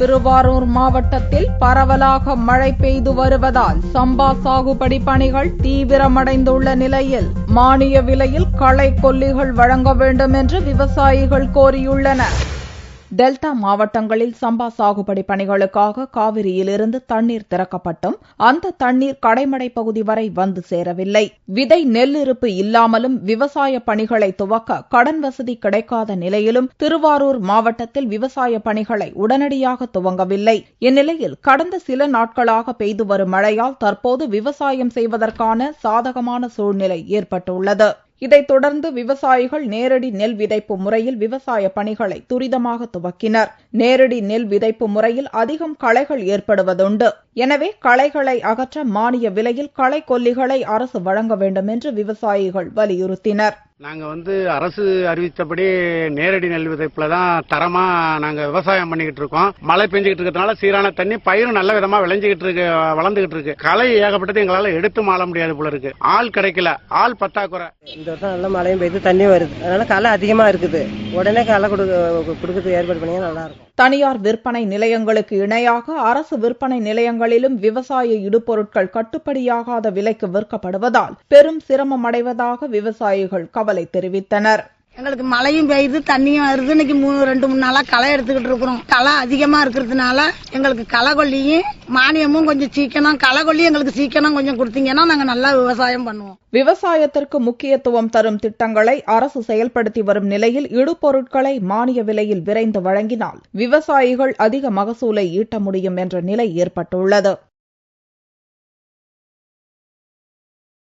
திருவாரூர் மாவட்டத்தில் பரவலாக மழை பெய்து வருவதால் சம்பா சாகுபடி பணிகள் தீவிரமடைந்துள்ள நிலையில் மானிய விலையில் களை கொல்லிகள் வழங்க வேண்டும் என்று விவசாயிகள் கோரியுள்ளனர். டெல்டா மாவட்டங்களில் சம்பா சாகுபடி பணிகளுக்காக காவிரியிலிருந்து தண்ணீர் திறக்கப்பட்டும் அந்த தண்ணீர் கடைமடை பகுதி வரை வந்து சேரவில்லை. விதை நெல் இருப்பு இல்லாமலும் விவசாய பணிகளை துவக்க கடன் வசதி கிடைக்காத நிலையிலும் திருவாரூர் மாவட்டத்தில் விவசாய பணிகளை உடனடியாக துவங்கவில்லை. இந்நிலையில் கடந்த சில நாட்களாக பெய்து வரும் மழையால் தற்போது விவசாயம் செய்வதற்கான சாதகமான சூழ்நிலை ஏற்பட்டுள்ளது. இதைத் தொடர்ந்து விவசாயிகள் நேரடி நெல் விதைப்பு முறையில் விவசாய பணிகளை துரிதமாக துவக்கினர். நேரடி நெல் விதைப்பு முறையில் அதிகம் களைகள் ஏற்படுவதுண்டு. எனவே களைகளை அகற்ற மானிய விலையில் களை கொல்லிகளை அரசு வழங்க வேண்டும் என்று விவசாயிகள் வலியுறுத்தினர். நாங்க அரசு அறிவித்தபடி நேரடி நெல் விதைப்புல தான் தரமா நாங்க விவசாயம் பண்ணிக்கிட்டு இருக்கோம். மழை பெஞ்சுக்கிட்டு இருக்கிறதுனால சீரான தண்ணி பயிரும் நல்ல விதமா விளைஞ்சுக்கிட்டு இருக்கு, வளர்ந்துகிட்டு இருக்கு. களை ஏகப்பட்டது எங்களால எடுத்து மாள முடியாது போல இருக்கு. ஆள் கிடைக்கல, ஆள் பத்தாக்குறை. இந்த வருஷம் நல்ல மழையும் பெய்து தண்ணி வருது, அதனால களை அதிகமா இருக்குது. உடனே களை கொடுக்கறதுக்கு ஏற்பாடு பண்ணி நல்லா இருக்கும். தனியார் விற்பனை நிலையங்களுக்கு இணையாக அரசு விற்பனை நிலையங்களிலும் விவசாய இடுபொருட்கள் கட்டுப்படியாகாத விலைக்கு விற்கப்படுவதால் பெரும் சிரமம் அடைவதாக விவசாயிகள் கவலை தெரிவித்தனர். எங்களுக்கு மழையும் பெய்யுது, தண்ணியும் வருது. இன்னைக்கு 2-3 நாளா களை எடுத்துக்கிட்டு இருக்கிறோம். களை அதிகமா இருக்கிறதுனால எங்களுக்கு களை கொல்லியும் மானியமும் கொஞ்சம் சீக்கிரம், களை கொல்லி எங்களுக்கு சீக்கிரம் கொஞ்சம் கொடுத்தீங்கன்னா நாங்க நல்லா விவசாயம் பண்ணுவோம். விவசாயத்திற்கு முக்கியத்துவம் தரும் திட்டங்களை அரசு செயல்படுத்தி வரும் நிலையில் இடுபொருட்களை மானிய விலையில் விரைந்து வழங்கினால் விவசாயிகள் அதிக மகசூலை ஈட்ட முடியும் என்ற நிலை ஏற்பட்டுள்ளது.